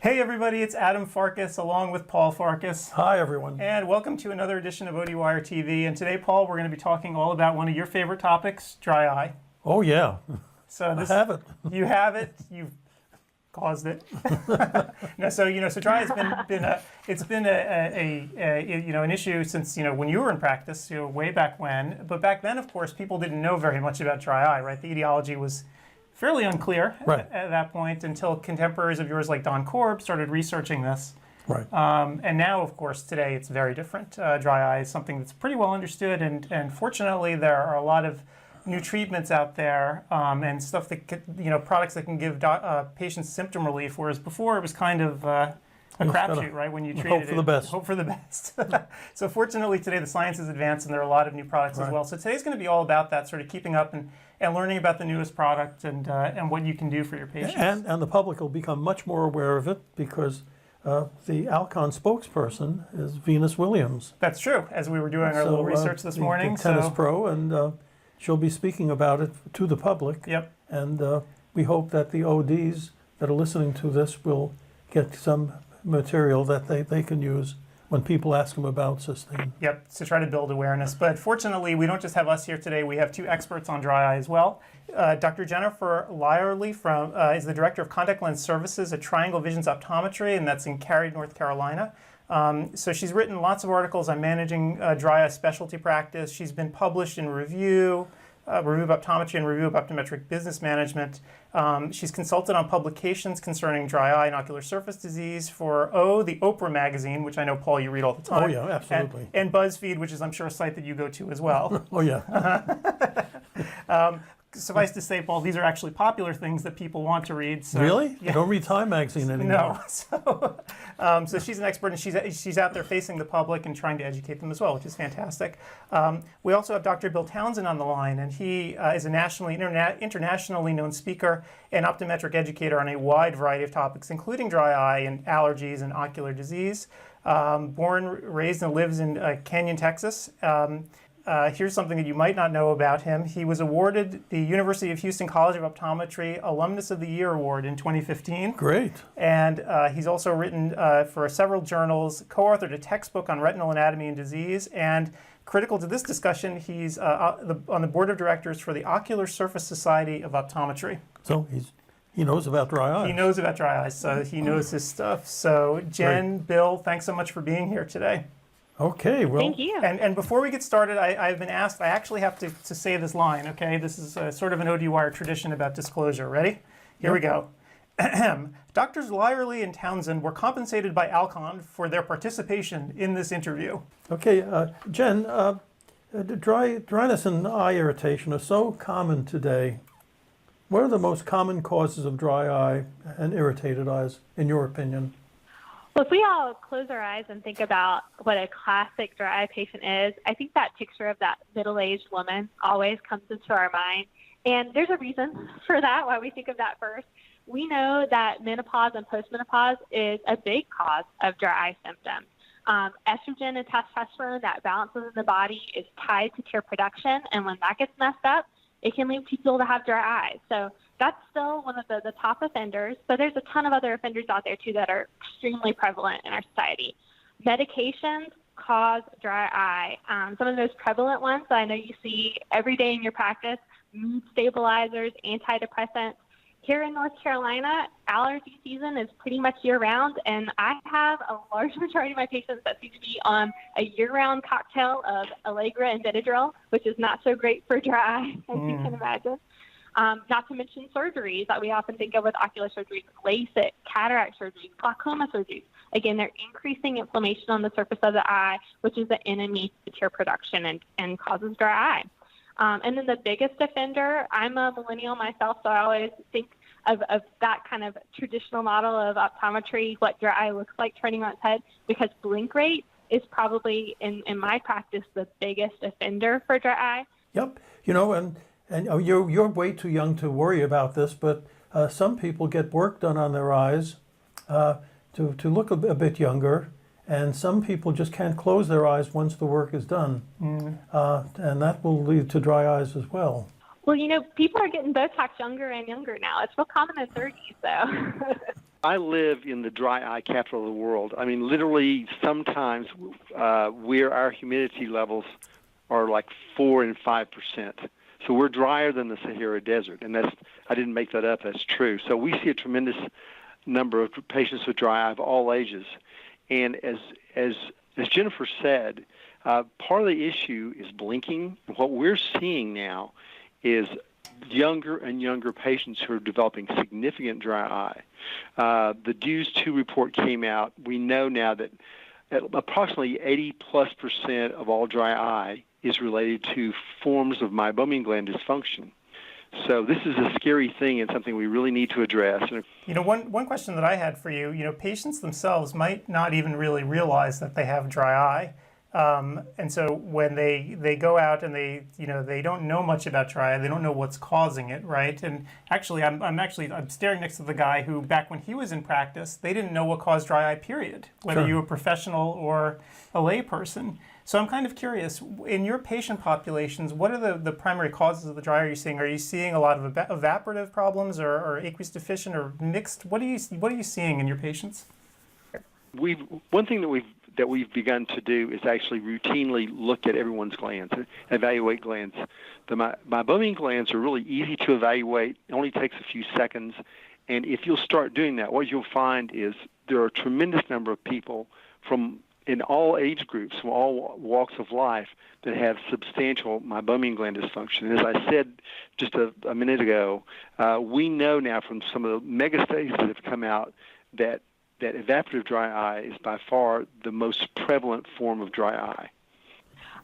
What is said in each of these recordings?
Hey everybody, it's Adam Farkas along with Paul Farkas. Hi everyone. And welcome to another edition of ODwire TV. And today, Paul, we're going to be talking all about one of your favorite topics, dry eye. Oh yeah, So this, I have it. You have it. You've caused it. No, so dry has been an issue since when you were in practice, way back when. But back then, of course, people didn't know very much about dry eye, right? The etiology was fairly unclear at that point until contemporaries of yours like Don Korb started researching this. Right. And now, of course, today it's very different. Dry eye is something that's pretty well understood, and fortunately there are a lot of new treatments out there and stuff that products that can give patients symptom relief, whereas before it was kind of a crapshoot, right? When you treated hope for the best. Hope for the best. So fortunately today the science is advanced and there are a lot of new products as well. So today's going to be all about that, sort of keeping up and learning about the newest product and what you can do for your patients. And the public will become much more aware of it because the Alcon spokesperson is Venus Williams. That's true, as we were doing our little research this morning. The tennis pro, and she'll be speaking about it to the public. Yep. And we hope that the ODs that are listening to this will get some material that they can use when people ask them about SYSTANE. Yep, to try to build awareness. But fortunately, we don't just have us here today. We have two experts on dry eye as well. Dr. Jennifer Lyerly is the Director of Contact Lens Services at Triangle Visions Optometry, and that's in Cary, North Carolina. So she's written lots of articles on managing dry eye specialty practice. She's been published in Review of Optometry and Review of Optometric Business Management. She's consulted on publications concerning dry eye and ocular surface disease for the Oprah magazine, which I know, Paul, you read all the time. Oh yeah, absolutely. And BuzzFeed, which is, I'm sure, a site that you go to as well. Oh yeah. Suffice to say, Paul, these are actually popular things that people want to read. So, really? Yeah. You don't read Time magazine anymore? No. So she's an expert, and she's out there facing the public and trying to educate them as well, which is fantastic. We also have Dr. Bill Townsend on the line, and he is a internationally known speaker and optometric educator on a wide variety of topics, including dry eye and allergies and ocular disease. Born, raised, and lives in Canyon, Texas. Here's something that you might not know about him. He was awarded the University of Houston College of Optometry Alumnus of the Year Award in 2015. Great. And he's also written for several journals, co-authored a textbook on retinal anatomy and disease, and critical to this discussion, he's on the board of directors for the Ocular Surface Society of Optometry. So he knows about dry eyes. He knows about dry eyes, so he knows his stuff. So Jen, Bill, thanks so much for being here today. Okay, well. Thank you. And before we get started, I've been asked, I actually have to say this line, okay? This is sort of an ODwire tradition about disclosure. Ready? Here we go. Doctors Lyerly and Townsend were compensated by Alcon for their participation in this interview. Okay, Jen, dryness and eye irritation are so common today. What are the most common causes of dry eye and irritated eyes, in your opinion? Well, if we all close our eyes and think about what a classic dry eye patient is, I think that picture of that middle-aged woman always comes into our mind. And there's a reason for that, why we think of that first. We know that menopause and postmenopause is a big cause of dry eye symptoms. Estrogen and testosterone, that balances in the body, is tied to tear production. And when that gets messed up, it can lead people to have dry eyes. So that's still one of the top offenders, but there's a ton of other offenders out there too that are extremely prevalent in our society. Medications cause dry eye. Some of the most prevalent ones that I know you see every day in your practice: mood stabilizers, antidepressants. Here in North Carolina, allergy season is pretty much year-round, and I have a large majority of my patients that seem to be on a year-round cocktail of Allegra and Benadryl, which is not so great for dry eye, as you can imagine. Not to mention surgeries that we often think of with ocular surgeries: LASIK, cataract surgeries, glaucoma surgeries. Again, they're increasing inflammation on the surface of the eye, which is the enemy to tear production and causes dry eye. And then the biggest offender, I'm a millennial myself, so I always think of that kind of traditional model of optometry, what dry eye looks like turning on its head, because blink rate is probably, in my practice, the biggest offender for dry eye. Yep, and you're way too young to worry about this, but some people get work done on their eyes to look a bit younger, and some people just can't close their eyes once the work is done, and that will lead to dry eyes as well. Well, people are getting Botox younger and younger now. It's real common in 30s, though. I live in the dry eye capital of the world. I mean, literally, sometimes where our humidity levels are like 4 and 5%. So we're drier than the Sahara Desert, and I didn't make that up. That's true. So we see a tremendous number of patients with dry eye of all ages, and as Jennifer said, part of the issue is blinking. What we're seeing now is younger and younger patients who are developing significant dry eye. The DEWS 2 report came out. We know now that approximately 80+% of all dry eye is related to forms of meibomian gland dysfunction. So this is a scary thing and something we really need to address. You know, one question that I had for you, patients themselves might not even really realize that they have dry eye. And so when they go out and they don't know much about dry eye, they don't know what's causing it, right? And actually, I'm staring next to the guy who, back when he was in practice, they didn't know what caused dry eye, period, whether Sure. you were a professional or a lay person. So I'm kind of curious, in your patient populations, what are the primary causes of the dry eye you're seeing? Are you seeing a lot of evaporative problems or aqueous-deficient or mixed? What are you seeing in your patients? One thing that we've begun to do is actually routinely look at everyone's glands, evaluate glands. The meibomian glands are really easy to evaluate. It only takes a few seconds. And if you'll start doing that, what you'll find is there are a tremendous number of people in all age groups, from all walks of life, that have substantial meibomian gland dysfunction. And as I said just a minute ago, we know now from some of the mega studies that have come out that evaporative dry eye is by far the most prevalent form of dry eye.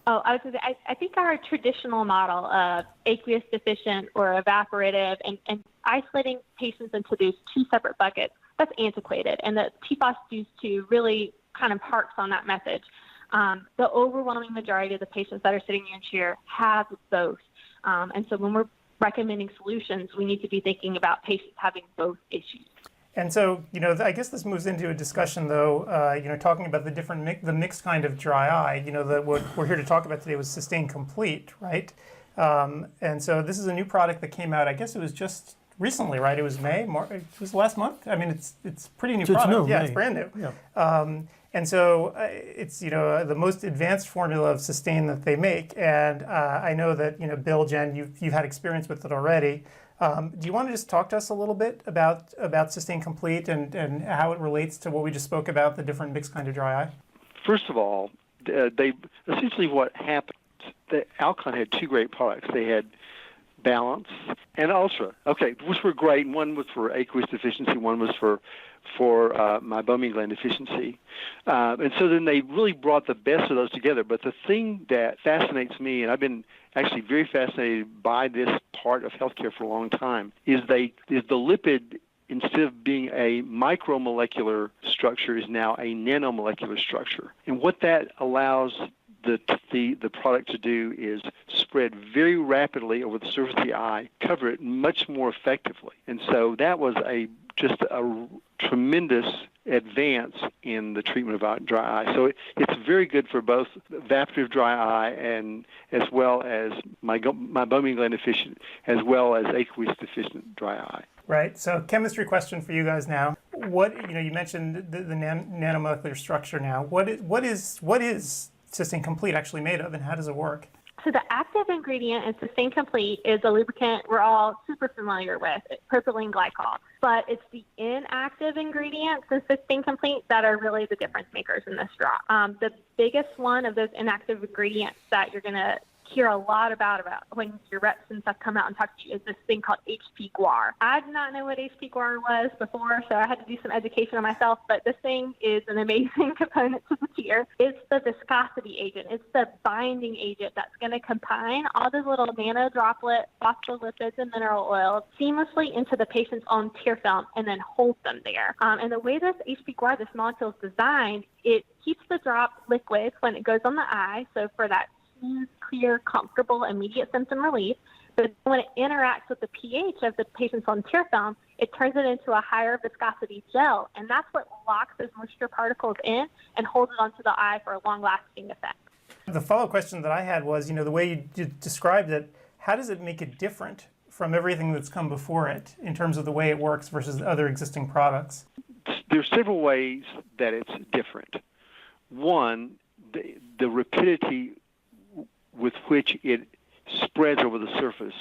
Oh, I was going to say, I think our traditional model of aqueous deficient or evaporative and isolating patients into these two separate buckets, that's antiquated. And the TFOS DEWS 2 really kind of harps on that message. The overwhelming majority of the patients that are sitting in your chair have both. And so when we're recommending solutions, we need to be thinking about patients having both issues. And so, I guess this moves into a discussion, though, talking about the mixed kind of dry eye. What we're here to talk about today was SYSTANE COMPLETE, right? And so this is a new product that came out. I guess it was just recently, right? It was May, March, it was last month. I mean, it's pretty new product. New, yeah, May. It's brand new. Yeah. And so it's the most advanced formula of SYSTANE that they make. And I know that Bill, Jen, you've had experience with it already. Do you want to just talk to us a little bit about SYSTANE COMPLETE and how it relates to what we just spoke about, the different mixed kind of dry eye? First of all, they essentially what happened, Alcon had two great products. They had Balance and Ultra, which were great. One was for aqueous deficiency, one was for meibomian gland deficiency. And so then they really brought the best of those together. But the thing that fascinates me, and I've been actually very fascinated by this part of healthcare for a long time, is the lipid, instead of being a micromolecular structure, is now a nanomolecular structure. And what that allows the product to do is spread very rapidly over the surface of the eye, cover it much more effectively. And so that was just a tremendous advance in the treatment of dry eye. So it's very good for both evaporative dry eye and as well as meibomian gland deficient, as well as aqueous deficient dry eye. Right. So chemistry question for you guys now. What you mentioned the nanomolecular structure now. What is SYSTANE COMPLETE actually made of, and how does it work? So the active ingredient in SYSTANE COMPLETE is a lubricant we're all super familiar with, propylene glycol. But it's the inactive ingredients in SYSTANE COMPLETE that are really the difference makers in this drop. The biggest one of those inactive ingredients that you're going to hear a lot about when your reps and stuff come out and talk to you is this thing called HP guar. I did not know what HP guar was before, so I had to do some education on myself, but this thing is an amazing component to the tear. It's the viscosity agent. It's the binding agent that's going to combine all those little nano droplet phospholipids and mineral oils seamlessly into the patient's own tear film and then hold them there. And the way this HP guar, this molecule is designed, it keeps the drop liquid when it goes on the eye, so for that smooth, clear, comfortable, immediate symptom relief. But when it interacts with the pH of the patient's own tear film, it turns it into a higher viscosity gel, and that's what locks those moisture particles in and holds it onto the eye for a long-lasting effect. The follow-up question that I had was, the way you described it, how does it make it different from everything that's come before it in terms of the way it works versus other existing products? There's several ways that it's different. One, the rapidity with which it spreads over the surface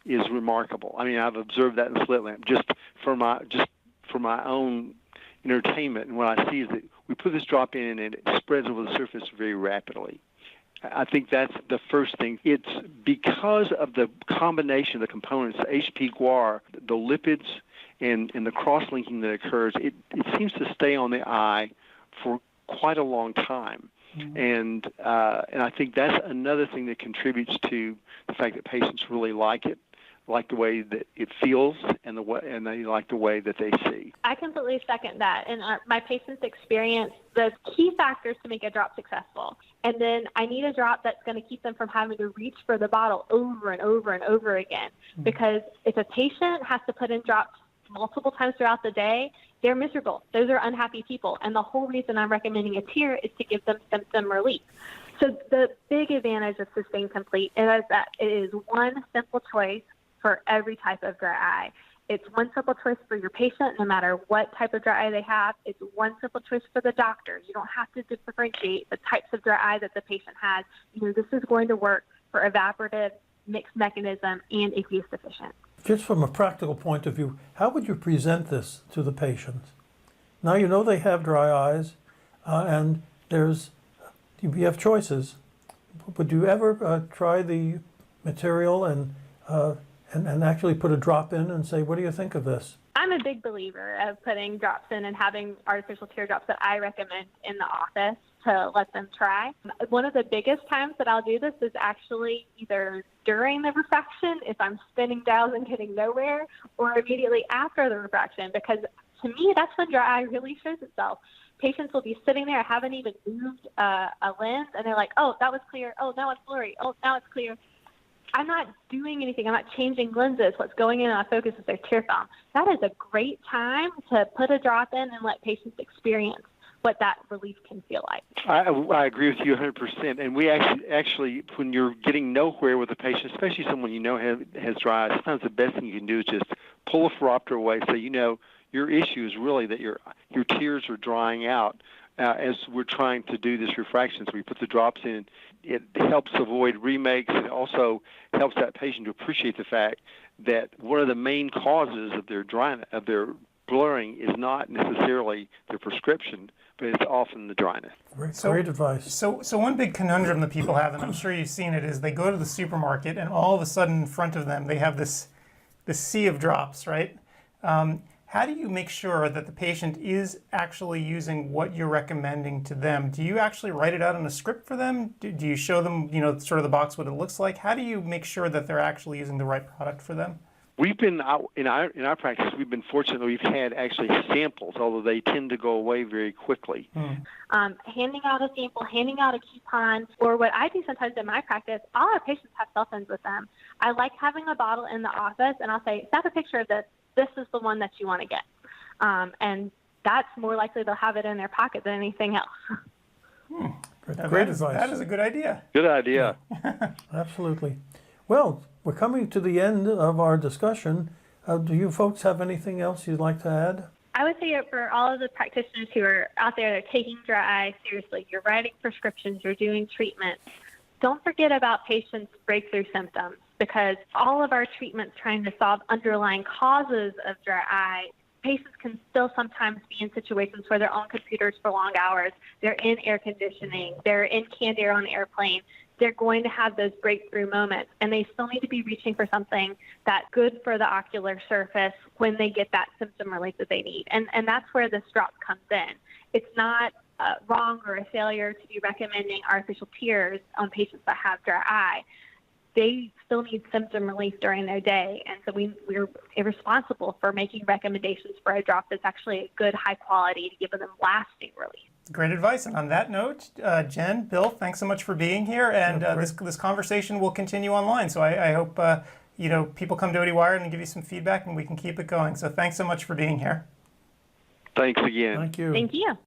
is remarkable. I mean, I've observed that in the slit lamp just for my own entertainment. And what I see is that we put this drop in and it spreads over the surface very rapidly. I think that's the first thing. It's because of the combination of the components, the HP guar, the lipids, and the cross-linking that occurs. It seems to stay on the eye for quite a long time. And I think that's another thing that contributes to the fact that patients really like it, like the way that it feels, and they like the way that they see. I completely second that. In my patients' experience, the key factors to make a drop successful. And then I need a drop that's going to keep them from having to reach for the bottle over and over and over again. Because if a patient has to put in drops multiple times throughout the day, they're miserable. Those are unhappy people. And the whole reason I'm recommending a tier is to give them symptom relief. So the big advantage of SYSTANE Complete is that it is one simple choice for every type of dry eye. It's one simple choice for your patient, no matter what type of dry eye they have. It's one simple choice for the doctor. You don't have to differentiate the types of dry eye that the patient has. This is going to work for evaporative, mixed mechanism, and aqueous-deficient. Just from a practical point of view, how would you present this to the patient? Now you know they have dry eyes, and you have choices. Would you ever try the material and actually put a drop in and say, what do you think of this? I'm a big believer of putting drops in and having artificial tear drops that I recommend in the office to let them try. One of the biggest times that I'll do this is actually either during the refraction, if I'm spinning dials and getting nowhere, or immediately after the refraction, because to me, that's when dry eye really shows itself. Patients will be sitting there, haven't even moved a lens, and they're like, oh, that was clear. Oh, now it's blurry. Oh, now it's clear. I'm not doing anything. I'm not changing lenses. What's going in on focus is their tear film. That is a great time to put a drop in and let patients experience what that relief can feel like. I agree with you 100%. And we actually, when you're getting nowhere with a patient, especially someone you know has dry eyes, sometimes the best thing you can do is just pull a phoropter away so you know your issue is really that your tears are drying out. As we're trying to do this refraction, so we put the drops in, it helps avoid remakes. It also helps that patient to appreciate the fact that one of the main causes of their dryness, of their blurring, is not necessarily their prescription, but it's often the dryness. Great advice. So one big conundrum that people have, and I'm sure you've seen it, is they go to the supermarket and all of a sudden in front of them they have this sea of drops, right? How do you make sure that the patient is actually using what you're recommending to them? Do you actually write it out in a script for them? Do you show them, sort of the box what it looks like? How do you make sure that they're actually using the right product for them? We've been in our practice. We've been fortunate that we've had actually samples, although they tend to go away very quickly. Handing out a sample, handing out a coupon, or what I do sometimes in my practice, all our patients have cell phones with them. I like having a bottle in the office, and I'll say, snap a picture of this. This is the one that you want to get. And that's more likely they'll have it in their pocket than anything else. Great advice. That is a good idea. Good idea. Absolutely. Well, we're coming to the end of our discussion. Do you folks have anything else you'd like to add? I would say for all of the practitioners who are out there, they're taking dry eye seriously. You're writing prescriptions, you're doing treatments. Don't forget about patients' breakthrough symptoms, because all of our treatments trying to solve underlying causes of dry eye, patients can still sometimes be in situations where they're on computers for long hours, they're in air conditioning, they're in canned air on an airplane. They're going to have those breakthrough moments, and they still need to be reaching for something that's good for the ocular surface when they get that symptom relief that they need. And that's where this drop comes in. It's not wrong or a failure to be recommending artificial tears on patients that have dry eye. They still need symptom relief during their day, and so we're responsible for making recommendations for a drop that's actually a good, high quality to give them lasting relief. Great advice. And on that note, Jen, Bill, thanks so much for being here. And this conversation will continue online. So I hope people come to ODwire and give you some feedback, and we can keep it going. So thanks so much for being here. Thanks again. Thank you. Thank you.